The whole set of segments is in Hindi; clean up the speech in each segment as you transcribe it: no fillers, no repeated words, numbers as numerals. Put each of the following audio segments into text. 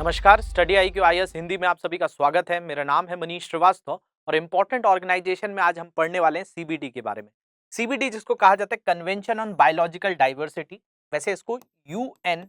नमस्कार, स्टडी IQ IAS हिंदी में आप सभी का स्वागत है। मेरा नाम है मनीष श्रीवास्तव और इम्पोर्टेंट ऑर्गेनाइजेशन में आज हम पढ़ने वाले हैं CBD के बारे में। CBD जिसको कहा जाता है कन्वेंशन ऑन बायोलॉजिकल डाइवर्सिटी, वैसे इसको UN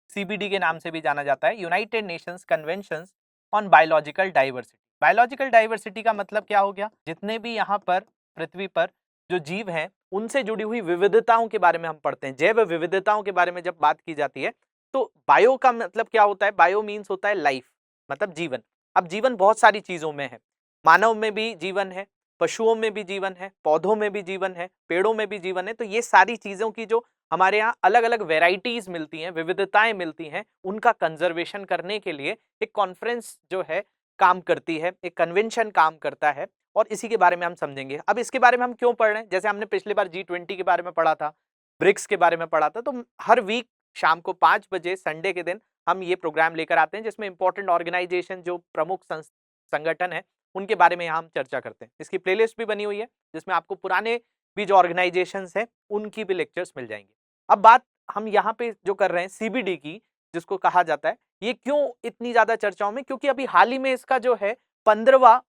CBD के नाम से भी जाना जाता है, United Nations convention on biological diversity. Biological diversity का मतलब क्या हो गया? जितने भी यहाँ पर पृथ्वी पर जो जीव हैं उनसे जुड़ी हुई विविधताओं के बारे में हम पढ़ते हैं। जैव विविधताओं के बारे में जब बात की जाती है तो बायो का मतलब क्या होता है? बायो मीन्स होता है लाइफ, मतलब जीवन। अब जीवन बहुत सारी चीजों में है, मानव में भी जीवन है, पशुओं में भी जीवन है, पौधों में भी जीवन है, पेड़ों में भी जीवन है। तो ये सारी चीजों की जो हमारे यहाँ अलग अलग वेराइटीज मिलती हैं, विविधताएं मिलती हैं, उनका कंजर्वेशन करने के लिए एक कॉन्फ्रेंस जो है काम करती है, एक कन्वेंशन काम करता है और इसी के बारे में हम समझेंगे। अब इसके बारे में हम क्यों पढ़ रहे हैं? जैसे हमने पिछली बार G20 के बारे में पढ़ा था, ब्रिक्स के बारे में पढ़ा था, तो हर वीक शाम को 5 बजे संडे के दिन हम ये प्रोग्राम लेकर आते हैं जिसमें इंपॉर्टेंट ऑर्गेनाइजेशन, जो प्रमुख संगठन है, उनके बारे में यहाँ हम चर्चा करते हैं। इसकी प्लेलिस्ट भी बनी हुई है जिसमें आपको पुराने भी जो ऑर्गेनाइजेशंस हैं उनकी भी लेक्चर्स मिल जाएंगे। अब बात हम यहाँ पे जो कर रहे हैं CBD की, जिसको कहा जाता है, ये क्यों इतनी ज्यादा चर्चाओं में? क्योंकि अभी हाल ही में इसका जो है 15वां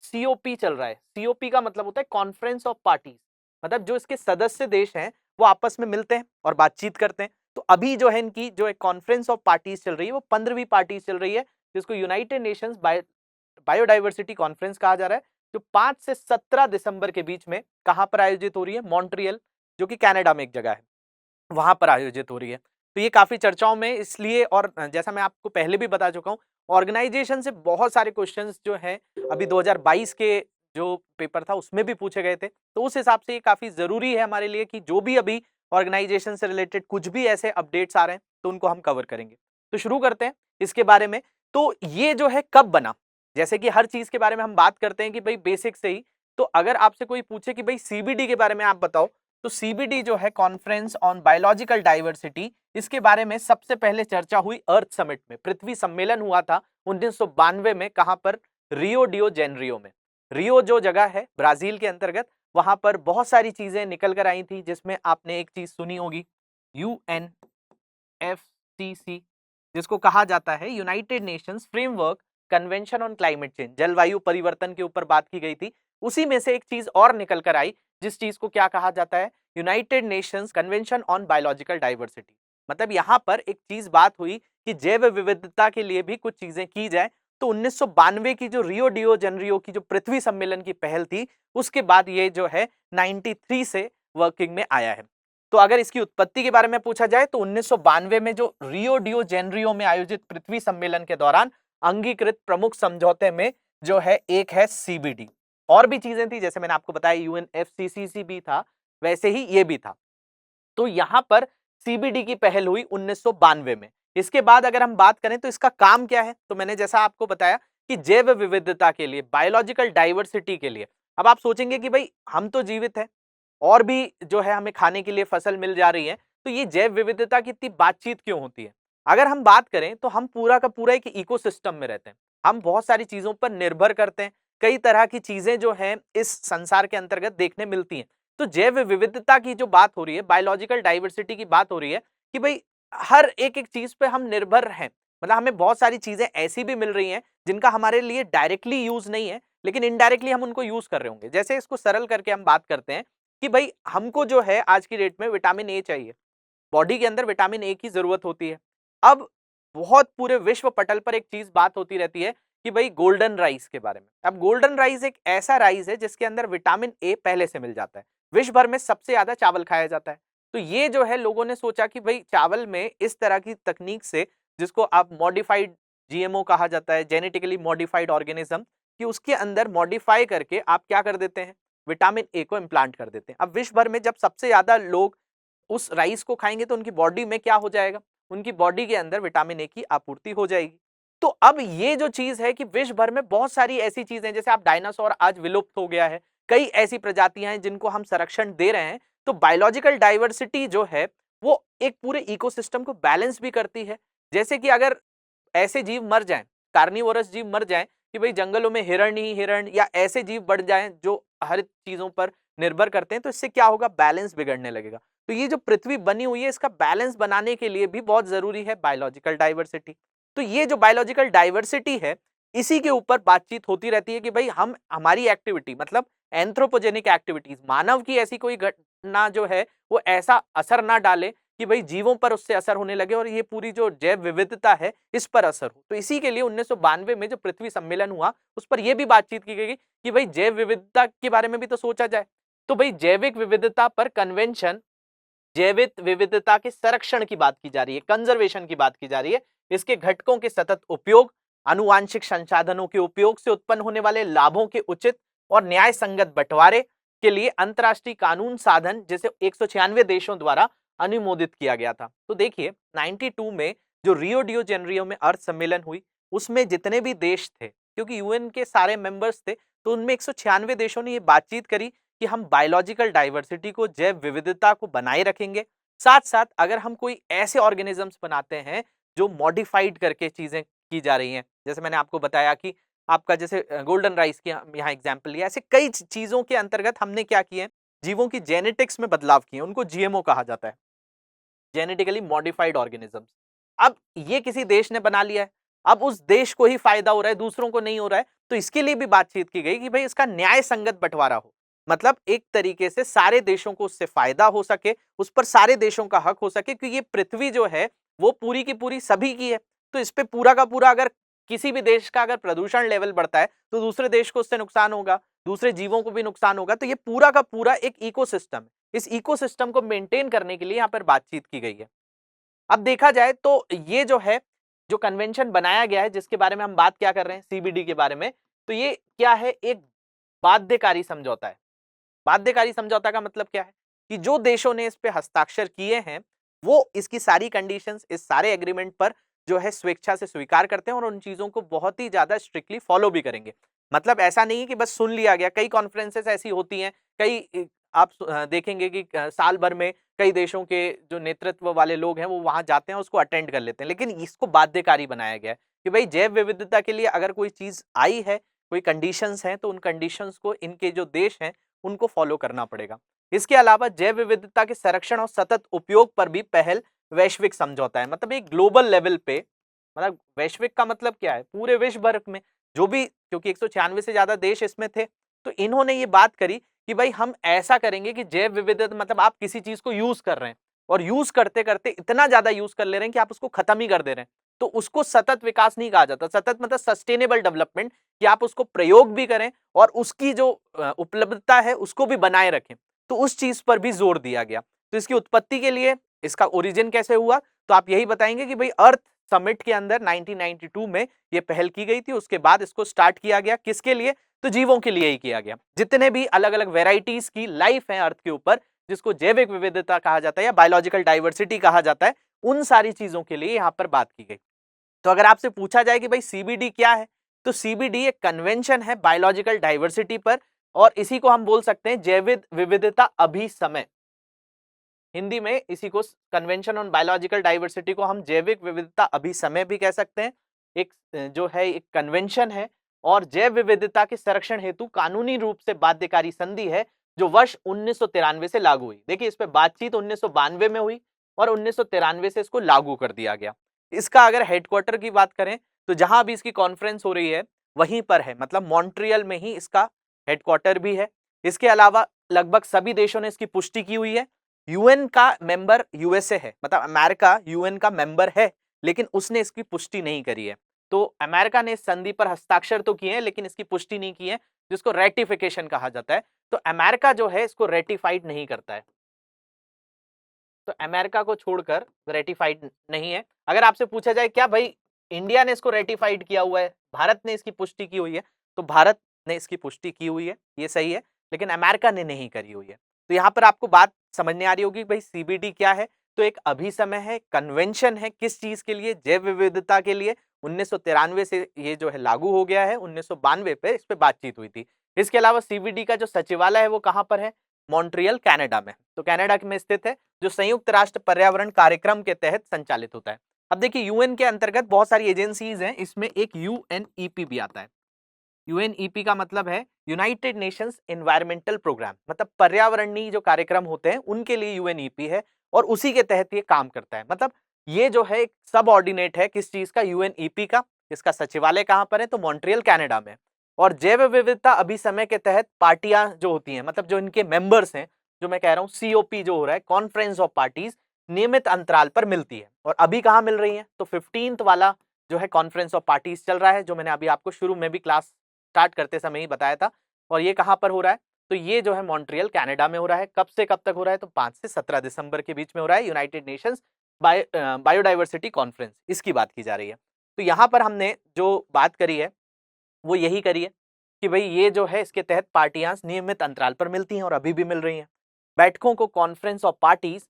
COP चल रहा है। COP का मतलब होता है कॉन्फ्रेंस ऑफ पार्टीज, मतलब जो इसके सदस्य देश हैं वो आपस में मिलते हैं और बातचीत करते हैं। तो अभी जो है इनकी जो एक कॉन्फ्रेंस ऑफ पार्टीज चल रही है वो 15वीं पार्टी चल रही है, जिसको यूनाइटेड नेशंस बायोडाइवर्सिटी कॉन्फ्रेंस कहा जा रहा है, जो 5 से 17 दिसंबर के बीच में कहां पर आयोजित हो रही है? मॉन्ट्रियल, जो कि कनाडा में एक जगह है, वहां पर आयोजित हो रही है। तो ये काफी चर्चाओं में इसलिए, और जैसा मैं आपको पहले भी बता चुका हूं, ऑर्गेनाइजेशन से बहुत सारे क्वेश्चंस जो हैं अभी 2022 के जो पेपर था उसमें भी पूछे गए थे। तो उस हिसाब से ये काफी जरूरी है हमारे लिए कि जो भी अभी ऑर्गेनाइजेशन से रिलेटेड कुछ भी ऐसे अपडेट्स आ रहे हैं तो उनको हम कवर करेंगे। तो शुरू करते हैं इसके बारे में। तो ये जो है कब बना? जैसे कि हर चीज के बारे में हम बात करते हैं कि भाई बेसिक से ही, तो अगर आपसे कोई पूछे कि भाई CBD के बारे में आप बताओ, तो CBD जो है कॉन्फ्रेंस ऑन बायोलॉजिकल डाइवर्सिटी, इसके बारे में सबसे पहले चर्चा हुई अर्थ समिट में। पृथ्वी सम्मेलन हुआ था 1992 में, कहां पर? रियो डियो जेनरियो में। रियो जो जगह है ब्राजील के अंतर्गत, वहां पर बहुत सारी चीजें निकल कर आई थी, जिसमें आपने एक चीज सुनी होगी, UNFCC, जिसको कहा जाता है United Nations framework convention on climate change. जलवायु परिवर्तन के ऊपर बात की गई थी। उसी में से एक चीज और निकल कर आई, जिस चीज को क्या कहा जाता है? United Nations convention on biological diversity. मतलब यहां पर एक चीज बात हुई कि जैव विविधता के लिए भी कुछ चीजें की जाए। तो 1992 की जो रियो डियो जनरियो की जो पृथ्वी सम्मेलन की पहल थी, उसके बाद ये जो है 93 से वर्किंग में आया है। तो अगर इसकी उत्पत्ति के बारे में पूछा जाए तो 1992 में जो रियो डियो जेनरियो में आयोजित पृथ्वी सम्मेलन के दौरान अंगीकृत प्रमुख समझौते में जो है एक है CBD। और भी चीजें थी, जैसे मैंने आपको बताया UNFCCC भी था, वैसे ही ये भी था। तो यहां पर CBD की पहल हुई 1992 में। इसके बाद अगर हम बात करें तो इसका काम क्या है, तो मैंने जैसा आपको बताया कि जैव विविधता के लिए, बायोलॉजिकल डाइवर्सिटी के लिए। अब आप सोचेंगे कि भाई हम तो जीवित है और भी जो है हमें खाने के लिए फसल मिल जा रही है, तो ये जैव विविधता की इतनी बातचीत क्यों होती है? अगर हम बात करें तो हम पूरा का पूरा एक इकोसिस्टम में रहते हैं, हम बहुत सारी चीजों पर निर्भर करते हैं, कई तरह की चीजें जो हैं इस संसार के अंतर्गत देखने मिलती हैं। तो जैव विविधता की जो बात हो रही है, बायोलॉजिकल डाइवर्सिटी की बात हो रही है कि भाई हर एक एक चीज पे हम निर्भर हैं। मतलब हमें बहुत सारी चीजें ऐसी भी मिल रही हैं जिनका हमारे लिए डायरेक्टली यूज नहीं है, लेकिन इनडायरेक्टली हम उनको यूज कर रहे होंगे। जैसे इसको सरल करके हम बात करते हैं कि भाई हमको जो है आज की डेट में विटामिन ए चाहिए, बॉडी के अंदर विटामिन ए की जरूरत होती है। अब बहुत पूरे विश्व पटल पर एक चीज बात होती रहती है कि भाई गोल्डन राइस के बारे में। अब गोल्डन राइस एक ऐसा राइस है जिसके अंदर विटामिन ए पहले से मिल जाता है। विश्व भर में सबसे ज्यादा चावल खाया जाता है। तो ये जो है लोगों ने सोचा कि भाई चावल में इस तरह की तकनीक से, जिसको आप मॉडिफाइड GMO कहा जाता है, जेनेटिकली मॉडिफाइड ऑर्गेनिज्म, कि उसके अंदर मॉडिफाई करके आप क्या कर देते हैं? विटामिन ए को इम्प्लांट कर देते हैं। अब विश्व भर में जब सबसे ज्यादा लोग उस राइस को खाएंगे तो उनकी बॉडी में क्या हो जाएगा? उनकी बॉडी के अंदर विटामिन ए की आपूर्ति हो जाएगी। तो अब ये जो चीज है कि विश्व भर में बहुत सारी ऐसी चीजें, जैसे आप डायनासोर आज विलुप्त हो गया है, कई ऐसी प्रजातियां हैं जिनको हम संरक्षण दे रहे हैं। तो बायोलॉजिकल डाइवर्सिटी जो है वो एक पूरे इकोसिस्टम को बैलेंस भी करती है। जैसे कि अगर ऐसे जीव मर जाएं, कार्निवोरस जीव मर जाएं, कि भाई जंगलों में हिरण ही हिरण या ऐसे जीव बढ़ जाएं जो हर चीजों पर निर्भर करते हैं, तो इससे क्या होगा? बैलेंस बिगड़ने लगेगा। तो ये जो पृथ्वी बनी हुई है, इसका बैलेंस बनाने के लिए भी बहुत जरूरी है बायोलॉजिकल डाइवर्सिटी। तो ये जो बायोलॉजिकल डाइवर्सिटी है, इसी के ऊपर बातचीत होती रहती है कि भाई हम हमारी एक्टिविटी मतलब एंथ्रोपोजेनिक एक्टिविटीज, मानव की ऐसी कोई घटना जो है वो ऐसा असर ना डाले कि भाई जीवों पर उससे असर होने लगे और ये पूरी जो जैव विविधता है इस पर असर हो। तो इसी के लिए 1992 में जो पृथ्वी सम्मेलन हुआ उस पर यह भी बातचीत की गई कि भाई जैव विविधता के बारे में भी तो सोचा जाए। तो भाई जैविक विविधता पर कन्वेंशन जैविक विविधता के संरक्षण की बात की जा रही है, कंजर्वेशन की बात की जा रही है। इसके घटकों के सतत उपयोग, आनुवांशिक संसाधनों के उपयोग से उत्पन्न होने वाले लाभों के उचित और न्याय संगत बंटवारे के लिए अंतरराष्ट्रीय कानून साधन जिसे 196 देशों द्वारा अनुमोदित किया गया था। तो देखिए 92 में जो रियो डियो जेनरियो में अर्थ सम्मेलन हुई, उसमें जितने भी देश थे, क्योंकि यूएन के सारे मेंबर्स थे, तो उनमें 196 देशों ने ये बातचीत करी कि हम बायोलॉजिकल डाइवर्सिटी को, जैव विविधता को बनाए रखेंगे। साथ साथ अगर हम कोई ऐसे ऑर्गेनिजम्स बनाते हैं जो मॉडिफाइड करके चीजें की जा रही हैं, जैसे मैंने आपको बताया कि आपका जैसे गोल्डन राइस की यहाँ एग्जांपल लिया, ऐसे कई चीजों के अंतर्गत हमने क्या किए, जीवों की जेनेटिक्स में बदलाव किए, उनको जीएमओ कहा जाता है, जेनेटिकली मॉडिफाइड ऑर्गेनिजम्स। अब ये किसी देश ने बना लिया है, अब उस देश को ही फायदा हो रहा है, दूसरों को नहीं हो रहा है, तो इसके लिए भी बातचीत की गई कि भाई इसका न्याय संगत बंटवारा हो, मतलब एक तरीके से सारे देशों को उससे फायदा हो सके, उस पर सारे देशों का हक हो सके, क्योंकि ये पृथ्वी जो है वो पूरी की पूरी सभी की है। तो इस पे पूरा का पूरा अगर किसी भी देश का अगर प्रदूषण लेवल बढ़ता है तो दूसरे देश को उससे नुकसान होगा, दूसरे जीवों को भी नुकसान होगा। तो ये पूरा का पूरा एक इकोसिस्टम है, इस इकोसिस्टम को मेंटेन करने के लिए यहाँ पर बातचीत की गई है। अब देखा जाए तो ये जो है, जो कन्वेंशन बनाया गया है जिसके बारे में हम बात क्या कर रहे हैं, सीबीडी के बारे में, तो ये क्या है, एक बाध्यकारी समझौता है। बाध्यकारी समझौता का मतलब क्या है कि जो देशों ने इस पे हस्ताक्षर किए हैं वो इसकी सारी कंडीशंस, इस सारे एग्रीमेंट पर जो है स्वेच्छा से स्वीकार करते हैं और उन चीजों को बहुत ही ज्यादा स्ट्रिक्टली फॉलो भी करेंगे। मतलब ऐसा नहीं है कि बस सुन लिया गया, कई कॉन्फ्रेंसेस ऐसी होती हैं, कई आप देखेंगे कि साल भर में कई देशों के जो नेतृत्व वाले लोग हैं वो वहां जाते हैं, उसको अटेंड कर लेते हैं, लेकिन इसको बाध्यकारी बनाया गया है कि भाई जैव विविधता के लिए अगर कोई चीज आई है, कोई कंडीशंस हैं, तो उन कंडीशंस को इनके जो देश हैं उनको फॉलो करना पड़ेगा। इसके अलावा जैव विविधता के संरक्षण और सतत उपयोग पर भी पहल वैश्विक समझौता है, मतलब एक ग्लोबल लेवल पे, मतलब वैश्विक का मतलब क्या है, पूरे विश्व भर में जो भी, क्योंकि 196 से ज्यादा देश इसमें थे, तो इन्होंने ये बात करी कि भाई हम ऐसा करेंगे कि जैव विविधता, मतलब आप किसी चीज को यूज कर रहे हैं और यूज करते करते इतना ज्यादा यूज कर ले रहे हैं कि आप उसको खत्म ही कर दे रहे हैं, तो उसको सतत विकास नहीं कहा जाता। सतत मतलब सस्टेनेबल डेवलपमेंट, कि आप उसको प्रयोग भी करें और उसकी जो उपलब्धता है उसको भी बनाए रखें, तो उस चीज पर भी जोर दिया गया। तो इसकी उत्पत्ति के लिए इसका ओरिजिन कैसे हुआ, तो आप यही बताएंगे कि भाई अर्थ समिट के अंदर 1992 में ये पहल की गई थी, उसके बाद इसको स्टार्ट किया गया, किसके लिए, तो जीवों के लिए ही किया गया। जितने भी अलग अलग वेराइटीज की लाइफ है अर्थ के ऊपर, जिसको जैविक विविधता कहा जाता है या बायोलॉजिकल डाइवर्सिटी कहा जाता है, उन सारी चीजों के लिए यहाँ पर बात की गई। तो अगर आपसे पूछा जाए कि भाई सीबीडी क्या है, तो सीबीडी एक कन्वेंशन है बायोलॉजिकल डाइवर्सिटी पर, और इसी को हम बोल सकते हैं जैविक विविधता अभिसमय। हिंदी में इसी को, कन्वेंशन ऑन बायोलॉजिकल डाइवर्सिटी को हम जैविक विविधता अभिसमय भी कह सकते हैं। एक जो है एक कन्वेंशन है और जैव विविधता के संरक्षण हेतु कानूनी रूप से बाध्यकारी संधि है, जो वर्ष 1993 से लागू हुई। देखिए इस पे बातचीत 1992 में हुई और 1993 से इसको लागू कर दिया गया। इसका अगर हेडक्वार्टर की बात करें तो जहां अभी इसकी कॉन्फ्रेंस हो रही है वहीं पर है, मतलब मॉन्ट्रियल में ही इसका हेडक्वार्टर भी है। इसके अलावा लगभग सभी देशों ने इसकी पुष्टि की हुई है। यूएन का मेंबर यूएसए है, मतलब अमेरिका यूएन का मेंबर है, लेकिन उसने इसकी पुष्टि नहीं करी है। तो अमेरिका ने इस संधि पर हस्ताक्षर तो किए हैं लेकिन इसकी पुष्टि नहीं की है, जिसको रेटिफिकेशन कहा जाता है। तो अमेरिका जो है इसको रेटिफाइड नहीं करता है, तो अमेरिका को छोड़कर रेटिफाइड नहीं है। अगर आपसे पूछा जाए क्या भाई इंडिया ने इसको रेटिफाइड किया हुआ है, भारत ने इसकी पुष्टि की हुई है, तो भारत ने इसकी पुष्टि की हुई है, ये सही है, लेकिन अमेरिका ने नहीं करी हुई है। तो यहाँ पर आपको बात समझने आ रही होगी भाई सीबीडी क्या है, तो एक अभिसमय है, कन्वेंशन है, किस चीज के लिए, जैव विविधता के लिए। 1993 से ये जो है लागू हो गया है, 1992 पे इस पे बातचीत हुई थी। इसके अलावा सीबीडी का जो सचिवालय है वो कहाँ पर है, मॉन्ट्रियल कनाडा में, तो कनाडा में स्थित है, जो संयुक्त राष्ट्र पर्यावरण कार्यक्रम के तहत संचालित होता है। अब देखिए यूएन के अंतर्गत बहुत सारी एजेंसीज हैं, इसमें एक यूएनईपी भी आता है। यूएनईपी का मतलब है यूनाइटेड नेशंस एनवायरमेंटल प्रोग्राम, मतलब पर्यावरणीय जो कार्यक्रम होते हैं उनके लिए यूएनईपी है और उसी के तहत ये काम करता है। मतलब ये जो है एक सब ऑर्डिनेट है किस चीज का, यूएनईपी का। इसका सचिवालय कहां पर है, तो मॉन्ट्रियल कनाडा में। और जैव विविधता अभिसमय के तहत पार्टियां जो होती हैं, मतलब जो इनके मेंबर्स हैं, जो मैं कह रहा हूं सीओपी जो हो रहा है, कॉन्फ्रेंस ऑफ पार्टीज, नियमित अंतराल पर मिलती है। और अभी कहां मिल रही है, तो 15th वाला जो है कॉन्फ्रेंस ऑफ पार्टीज चल रहा है, जो मैंने अभी आपको शुरू में भी क्लास स्टार्ट करते समय ही बताया था। और ये कहां पर हो रहा है, तो ये जो है मॉन्ट्रियल कनाडा में हो रहा है। कब से कब तक हो रहा है, तो 5 से 17 दिसंबर के बीच में हो रहा है। यूनाइटेड नेशंस बायोडाइवर्सिटी कॉन्फ्रेंस, इसकी बात की जा रही है। तो यहां पर हमने जो बात करी है वो यही करी है कि भाई ये जो है इसके तहत पार्टियां नियमित अंतराल पर मिलती हैं और अभी भी मिल रही हैं। बैठकों को कॉन्फ्रेंस ऑफ पार्टीज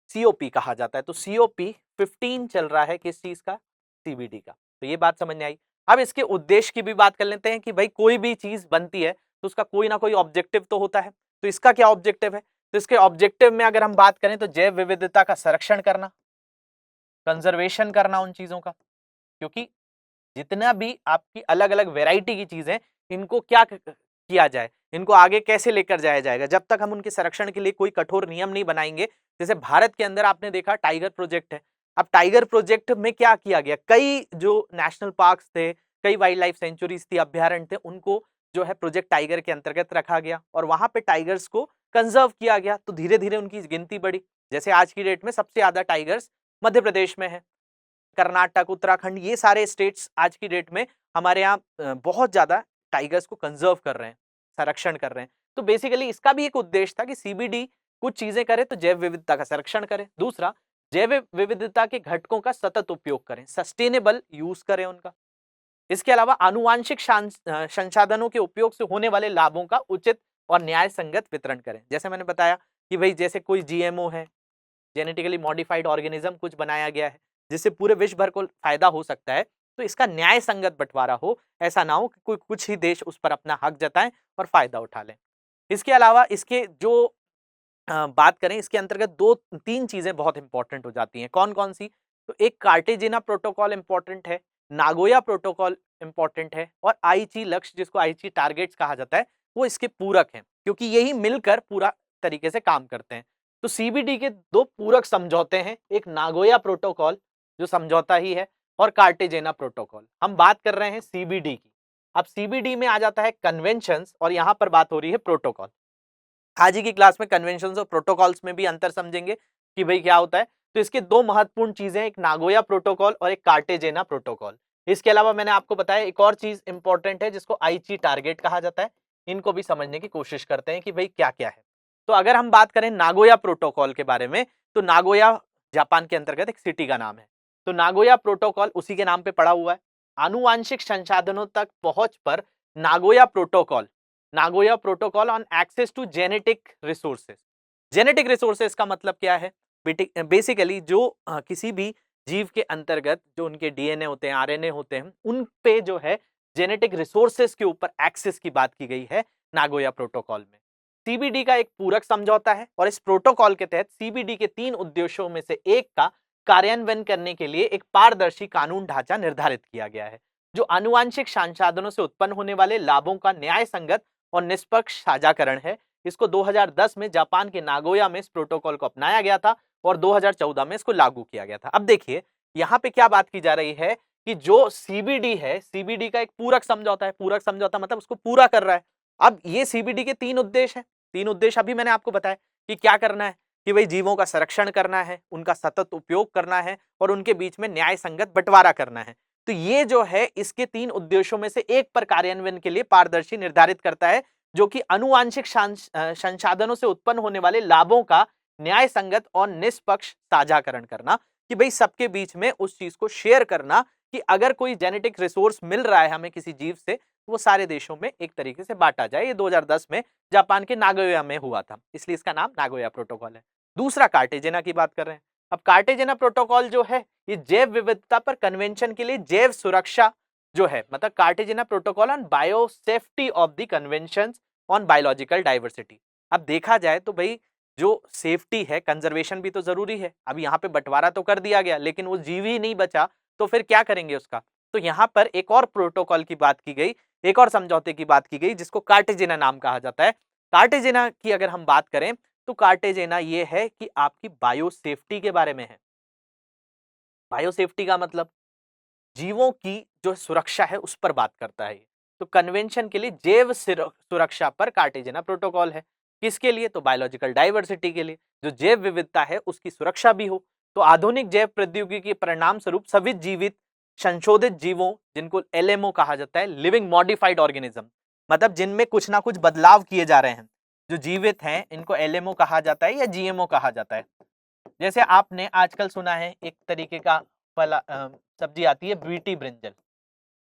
सीओपी कहा जाता है। तो सीओपी 15 चल रहा है किस चीज का, सीबीडी का। तो ये बात समझ में आई। अब इसके उद्देश्य की भी बात कर लेते हैं कि भाई कोई भी चीज बनती है तो उसका कोई ना कोई ऑब्जेक्टिव तो होता है। तो इसका क्या ऑब्जेक्टिव है, तो इसके ऑब्जेक्टिव में अगर हम बात करें तो जैव विविधता का संरक्षण करना, कंजर्वेशन करना उन चीजों का। क्योंकि जितना भी आपकी अलग अलग वैरायटी की चीजें, इनको क्या किया जाए, इनको आगे कैसे लेकर जाया जाएगा, जब तक हम उनके संरक्षण के लिए कोई कठोर नियम नहीं बनाएंगे। जैसे भारत के अंदर आपने देखा टाइगर प्रोजेक्ट है। अब टाइगर प्रोजेक्ट में क्या किया गया, कई जो नेशनल पार्क्स थे, कई वाइल्ड लाइफ सेंचुरीज थी, अभ्यारण्य थे, उनको जो है प्रोजेक्ट टाइगर के अंतर्गत रखा गया और वहां पे टाइगर्स को कंजर्व किया गया। तो धीरे धीरे उनकी गिनती बढ़ी। जैसे आज की डेट में सबसे ज्यादा टाइगर्स मध्य प्रदेश में है, कर्नाटक, उत्तराखंड, ये सारे स्टेट्स आज की डेट में हमारे यहाँ बहुत ज्यादा टाइगर्स को कंजर्व कर रहे हैं, संरक्षण कर रहे हैं। तो बेसिकली इसका भी एक उद्देश्य था कि सीबीडी कुछ चीजें करे तो जैव विविधता का संरक्षण करे, दूसरा जैव विविधता के घटकों का सतत उपयोग करें, सस्टेनेबल यूज करें उनका। इसके अलावा आनुवांशिक संसाधनों के उपयोग से होने वाले लाभों का उचित और न्याय संगत वितरण करें। जैसे मैंने बताया कि भाई जैसे कोई जीएमओ है, जेनेटिकली मॉडिफाइड ऑर्गेनिज्म कुछ बनाया गया है जिससे पूरे विश्व भर को फायदा हो सकता है, तो इसका न्याय संगत बंटवारा हो। ऐसा ना हो कि कोई कुछ ही देश उस पर अपना हक जताएं और फायदा उठा लें। इसके अलावा इसके जो बात करें, इसके अंतर्गत दो तीन चीजें बहुत इंपॉर्टेंट हो जाती हैं। कौन कौन सी, तो एक कार्टेजिना प्रोटोकॉल इंपॉर्टेंट है, नागोया प्रोटोकॉल इंपॉर्टेंट है, और आईची लक्ष्य, जिसको आईची टारगेट्स कहा जाता है, वो इसके पूरक हैं, क्योंकि यही मिलकर पूरा तरीके से काम करते हैं। तो सीबीडी के दो पूरक समझौते हैं, एक नागोया प्रोटोकॉल जो समझौता ही है, और कार्टेजेना प्रोटोकॉल। हम बात कर रहे हैं सीबीडी की। अब सीबीडी में आ जाता है कन्वेंशंस और यहां पर बात हो रही है प्रोटोकॉल। आज ही की क्लास में कन्वेंशंस और प्रोटोकॉल्स में भी अंतर समझेंगे कि भाई क्या होता है। तो इसके दो महत्वपूर्ण चीजें, एक नागोया प्रोटोकॉल और एक कार्टेजेना प्रोटोकॉल। इसके अलावा मैंने आपको बताया एक और चीज इंपॉर्टेंट है जिसको आईची टारगेट कहा जाता है। इनको भी समझने की कोशिश करते हैं कि भाई क्या क्या है। तो अगर हम बात करें नागोया प्रोटोकॉल के बारे में, तो नागोया जापान के अंतर्गत एक सिटी का नाम है। तो नागोया प्रोटोकॉल उसी के नाम पे पड़ा हुआ है। आनुवांशिक संसाधनों तक पहुंच पर Nagoya protocol, Nagoya protocol on access to genetic resources. Genetic resources का मतलब क्या है, बेसिकली जो किसी भी जीव के अंतर्गत जो उनके डीएनए होते हैं, आरएनए होते हैं, उन पे जो है जेनेटिक रिसोर्सेज के ऊपर एक्सेस की बात की गई है नागोया प्रोटोकॉल में। सीबीडी का एक पूरक समझौता है और इस प्रोटोकॉल के तहत सीबीडी के 3 उद्देश्यों में से एक का कार्यान्वयन करने के लिए एक पारदर्शी कानून ढांचा निर्धारित किया गया है, जो आनुवांशिक संसाधनों से उत्पन्न होने वाले लाभों का न्याय संगत और निष्पक्ष साझाकरण है। इसको 2010 में जापान के नागोया में इस प्रोटोकॉल को अपनाया गया था और 2014 में इसको लागू किया गया था। अब देखिए यहां पे क्या बात की जा रही है कि जो सीबीडी है, सीबीडी का एक पूरक समझौता है। पूरक समझौता मतलब उसको पूरा कर रहा है। अब ये सीबीडी के 3 उद्देश्य हैं। 3 उद्देश्य अभी मैंने आपको बताया कि क्या करना है, कि भाई जीवों का संरक्षण करना है, उनका सतत उपयोग करना है और उनके बीच में न्याय संगत बंटवारा करना है। तो ये जो है इसके 3 उद्देश्यों में से एक पर कार्यान्वयन के लिए पारदर्शी निर्धारित करता है, जो कि आनुवांशिक संसाधनों से उत्पन्न होने वाले लाभों का न्याय संगत और निष्पक्ष साझाकरण करना, कि भाई सबके बीच में उस चीज को शेयर करना कि अगर कोई जेनेटिक रिसोर्स मिल रहा है हमें किसी जीव से, वो सारे देशों में एक तरीके से बांटा जाए। ये 2010 में जापान के नागोया में हुआ था, इसलिए इसका नाम नागोया प्रोटोकॉल है। दूसरा कार्टेजेना की बात कर रहे हैं। अब कार्टेजेना प्रोटोकॉल जो है ये जैव विविधता पर कन्वेंशन के लिए जैव सुरक्षा जो है, मतलब Cartagena protocol on bio safety of the convention on biological diversity. अब देखा जाए तो भाई जो सेफ्टी है, कंजर्वेशन भी तो जरूरी है। अब यहाँ पे बंटवारा तो कर दिया गया लेकिन वो जीव ही नहीं बचा, तो फिर क्या करेंगे उसका। तो यहाँ पर एक और प्रोटोकॉल की बात की गई, एक और समझौते की बात की गई जिसको कार्टेजेना नाम कहा जाता है। कार्टेजेना की अगर हम बात करें तो कार्टेजेना ये है कि आपकी बायो सेफ्टी के बारे में है। बायोसेफ्टी का मतलब जीवों की जो सुरक्षा है उस पर बात करता है। तो कन्वेंशन के लिए जैव सुरक्षा पर कार्टेजेना प्रोटोकॉल है। किसके लिए? तो बायोलॉजिकल डाइवर्सिटी के लिए, जो जैव विविधता है उसकी सुरक्षा भी हो। तो आधुनिक जैव प्रौद्योगिकी के परिणाम स्वरूप सभी जीवित संशोधित जीवों, जिनको एलएमओ कहा जाता है, लिविंग मॉडिफाइड ऑर्गेनिज्म, मतलब जिनमें कुछ ना कुछ बदलाव किए जा रहे हैं, जो जीवित हैं, इनको एलएमओ कहा जाता है या जीएमओ कहा जाता है। जैसे आपने आजकल सुना है एक तरीके का सब्जी आती है बीटी ब्रिंजल,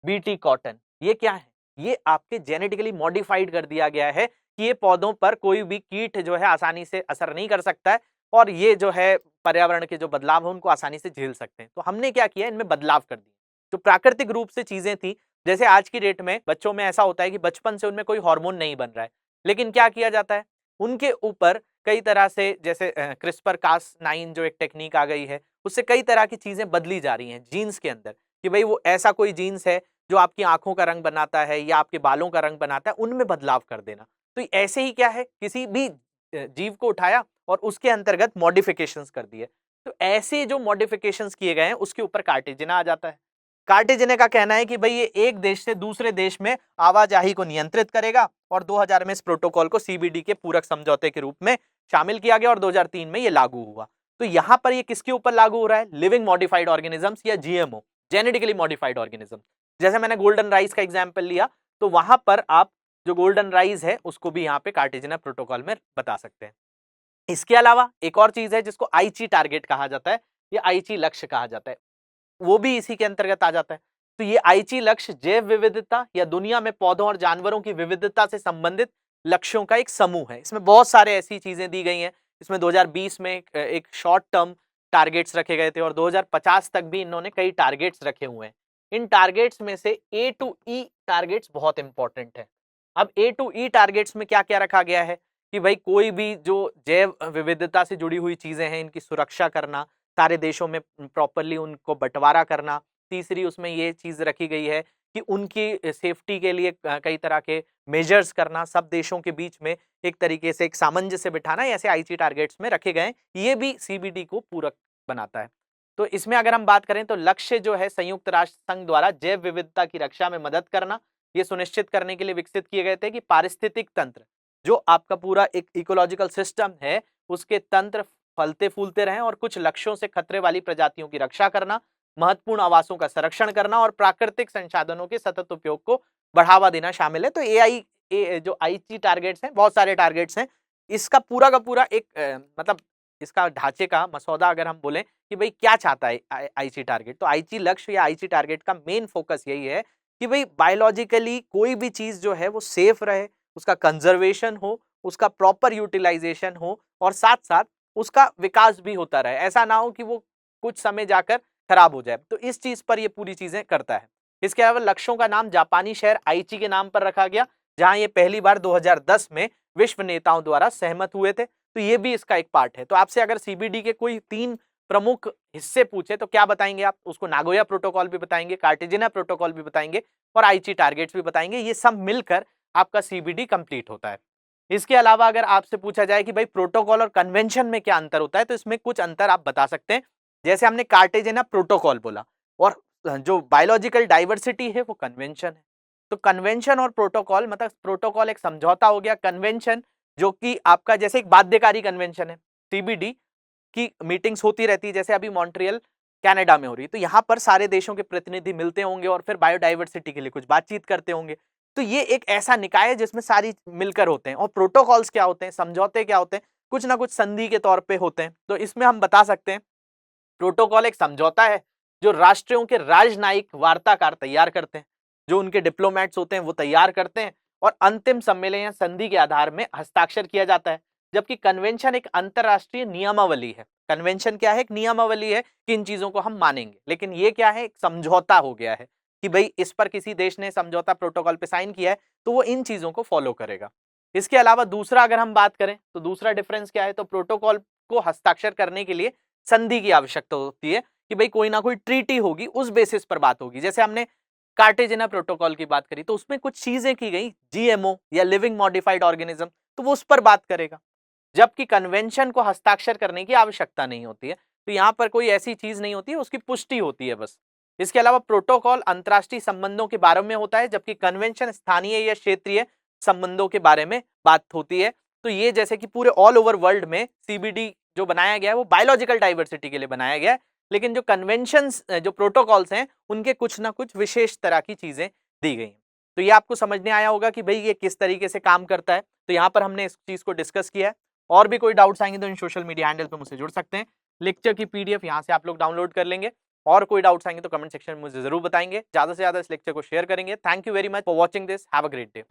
बीटी कॉटन। ये क्या है? ये आपके जेनेटिकली मॉडिफाइड कर दिया गया है कि ये पौधों पर कोई भी कीट जो है आसानी से असर नहीं कर सकता है, और ये जो है पर्यावरण के जो बदलाव है उनको आसानी से झेल सकते हैं। तो हमने क्या किया, इनमें बदलाव कर दिए। जो प्राकृतिक रूप से चीजें थी, जैसे आज की डेट में बच्चों में ऐसा होता है कि बचपन से उनमें कोई हार्मोन नहीं बन रहा है, लेकिन क्या किया जाता है, उनके ऊपर कई तरह से, जैसे क्रिस्पर कास9 जो एक टेक्निक आ गई है, उससे कई तरह की चीजें बदली जा रही हैं जीन्स के अंदर, कि भाई वो ऐसा कोई जीन्स है जो आपकी आंखों का रंग बनाता है या आपके बालों का रंग बनाता है, उनमें बदलाव कर देना। तो ऐसे ही क्या है, किसी भी जीव को उठाया और उसके अंतर्गत मॉडिफिकेशंस कर दिए। तो ऐसे जो मॉडिफिकेशंस किए गए हैं उसके ऊपर कार्टेजेना आ जाता है। कार्टेजेने का कहना है कि भाई ये एक देश से दूसरे देश में आवाजाही को नियंत्रित करेगा, और 2000 में इस प्रोटोकॉल को सीबीडी के पूरक समझौते के रूप में शामिल किया गया और 2003 में ये लागू हुआ। तो यहां पर ये किसके ऊपर लागू हो रहा है? लिविंग मॉडिफाइड ऑर्गेनिजम्स या जीएमओ, जेनेटिकली मॉडिफाइड ऑर्गेनिज्म। जैसे मैंने गोल्डन राइस का एग्जांपल लिया, तो वहां पर आप जो गोल्डन राइस है उसको भी यहाँ पे कार्टेजेना प्रोटोकॉल में बता सकते हैं। इसके अलावा एक और चीज है जिसको आईची टारगेट कहा जाता है या आईची लक्ष्य कहा जाता है, वो भी इसी के अंतर्गत आ जाता है। तो ये आईची लक्ष्य जैव विविधता या दुनिया में पौधों और जानवरों की विविधता से संबंधित लक्ष्यों का एक समूह है। इसमें बहुत सारे ऐसी चीजें दी गई हैं। इसमें 2020 में एक शॉर्ट टर्म टारगेट्स रखे गए थे, और 2050 तक भी इन्होंने कई टारगेट्स रखे हुए हैं। इन टारगेट्स में से ए टू ई टारगेट्स बहुत इंपॉर्टेंट है। अब ए टू ई टारगेट्स में क्या क्या रखा गया है कि भाई कोई भी जो जैव विविधता से जुड़ी हुई चीजें हैं इनकी सुरक्षा करना, सारे देशों में प्रॉपरली उनको बंटवारा करना। तीसरी उसमें ये चीज रखी गई है कि उनकी सेफ्टी के लिए कई तरह के मेजर्स करना, सब देशों के बीच में एक तरीके से एक सामंजस्य बिठाना, ऐसे आईसी टारगेट्स में रखे गए। ये भी सीबीडी को पूरक बनाता है। तो इसमें अगर हम बात करें तो लक्ष्य जो है संयुक्त राष्ट्र संघ द्वारा जैव विविधता की रक्षा में मदद करना, ये सुनिश्चित करने के लिए विकसित किए गए थे कि पारिस्थितिक तंत्र, जो आपका पूरा एक इकोलॉजिकल सिस्टम है, उसके तंत्र फलते फूलते रहें, और कुछ लक्ष्यों से खतरे वाली प्रजातियों की रक्षा करना, महत्वपूर्ण आवासों का संरक्षण करना और प्राकृतिक संसाधनों के सतत उपयोग को बढ़ावा देना शामिल है। तो जो आईची टारगेट्स हैं, बहुत सारे टारगेट्स हैं। इसका पूरा का पूरा एक मतलब इसका ढांचे का मसौदा अगर हम बोलें कि भाई क्या चाहता है आईची टारगेट, तो आईची लक्ष्य या आईची टारगेट का मेन फोकस यही है कि भाई बायोलॉजिकली कोई भी चीज जो है वो सेफ रहे, उसका कंजर्वेशन हो, उसका प्रॉपर यूटिलाइजेशन हो, और साथ साथ उसका विकास भी होता रहे। ऐसा ना हो कि वो कुछ समय जाकर खराब हो जाए। तो इस चीज पर ये पूरी चीजें करता है। इसके अलावा लक्ष्यों का नाम जापानी शहर आईची के नाम पर रखा गया, जहां ये पहली बार 2010 में विश्व नेताओं द्वारा सहमत हुए थे। तो ये भी इसका एक पार्ट है। तो आपसे अगर सीबीडी के कोई 3 प्रमुख हिस्से पूछे तो क्या बताएंगे आप? उसको नागोया प्रोटोकॉल भी बताएंगे, कार्टेजेना प्रोटोकॉल भी बताएंगे, और आईची टारगेट्स भी बताएंगे। ये सब मिलकर आपका सीबीडी कंप्लीट होता है। इसके अलावा अगर आपसे पूछा जाए कि भाई प्रोटोकॉल और कन्वेंशन में क्या अंतर होता है, तो इसमें कुछ अंतर आप बता सकते हैं। जैसे हमने कार्टेजेना प्रोटोकॉल बोला, और जो बायोलॉजिकल डाइवर्सिटी है वो कन्वेंशन है। तो कन्वेंशन और प्रोटोकॉल, मतलब प्रोटोकॉल एक समझौता हो गया, कन्वेंशन जो कि आपका जैसे एक बाध्यकारी कन्वेंशन है। सीबीडी की मीटिंग्स होती रहती है, जैसे अभी मॉन्ट्रियल कनाडा में हो रही है, तो यहाँ पर सारे देशों के प्रतिनिधि मिलते होंगे और फिर बायोडाइवर्सिटी के लिए कुछ बातचीत करते होंगे। तो ये एक ऐसा निकाय है जिसमें सारी मिलकर होते हैं। और प्रोटोकॉल्स क्या होते हैं, समझौते क्या होते हैं, कुछ ना कुछ संधि के तौर पे होते हैं। तो इसमें हम बता सकते हैं प्रोटोकॉल एक समझौता है जो राष्ट्रों के राजनयिक वार्ताकार तैयार करते हैं, जो उनके डिप्लोमेट्स होते हैं वो तैयार करते हैं, और अंतिम सम्मेलन या संधि के आधार में हस्ताक्षर किया जाता है। जबकि कन्वेंशन एक अंतरराष्ट्रीय नियमावली है। कन्वेंशन क्या है? एक नियमावली है कि इन चीजों को हम मानेंगे। लेकिन ये क्या है? एक समझौता हो गया है कि भाई इस पर किसी देश ने समझौता प्रोटोकॉल पे साइन किया है तो वो इन चीजों को फॉलो करेगा। इसके अलावा दूसरा अगर हम बात करें तो दूसरा डिफरेंस क्या है, तो प्रोटोकॉल को हस्ताक्षर करने के लिए संधि की आवश्यकता होती है कि भाई कोई ना कोई ट्रीटी होगी, उस बेसिस पर बात होगी। जैसे हमने कार्टेजेना प्रोटोकॉल की बात करी तो उसमें कुछ चीजें की गई, जीएमओ या लिविंग मॉडिफाइड ऑर्गेनिज्म, तो वो उस पर बात करेगा। जबकि कन्वेंशन को हस्ताक्षर करने की आवश्यकता नहीं होती है। तो यहाँ पर कोई ऐसी चीज नहीं होती है, उसकी पुष्टि होती है बस। इसके अलावा प्रोटोकॉल अंतरराष्ट्रीय संबंधों के बारे में होता है, जबकि कन्वेंशन स्थानीय या क्षेत्रीय संबंधों के बारे में बात होती है। तो ये जैसे कि पूरे ऑल ओवर वर्ल्ड में सीबीडी जो बनाया गया है वो बायोलॉजिकल डाइवर्सिटी के लिए बनाया गया है, लेकिन जो कन्वेंशंस जो प्रोटोकॉल्स हैं उनके कुछ ना कुछ विशेष तरह की चीजें दी गई हैं। तो ये आपको समझ में आया होगा कि भाई ये किस तरीके से काम करता है। तो यहाँ पर हमने इस चीज को डिस्कस किया है। और भी कोई डाउट्स आएंगे तो इन सोशल मीडिया हैंडल पे मुझसे जुड़ सकते हैं। लेक्चर की पीडीएफ यहाँ से आप लोग डाउनलोड कर लेंगे। और कोई डाउट्स आएंगे तो कमेंट सेक्शन में मुझे जरूर बताएंगे। ज्यादा से ज्यादा इस लेक्चर को शेयर करेंगे। Thank you very much for watching this. Have a great day.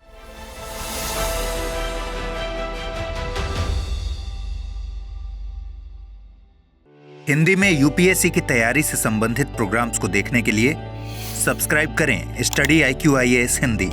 Hindi में यूपीएससी की तैयारी से संबंधित प्रोग्राम्स को देखने के लिए सब्सक्राइब करें स्टडी IQ IAS हिंदी।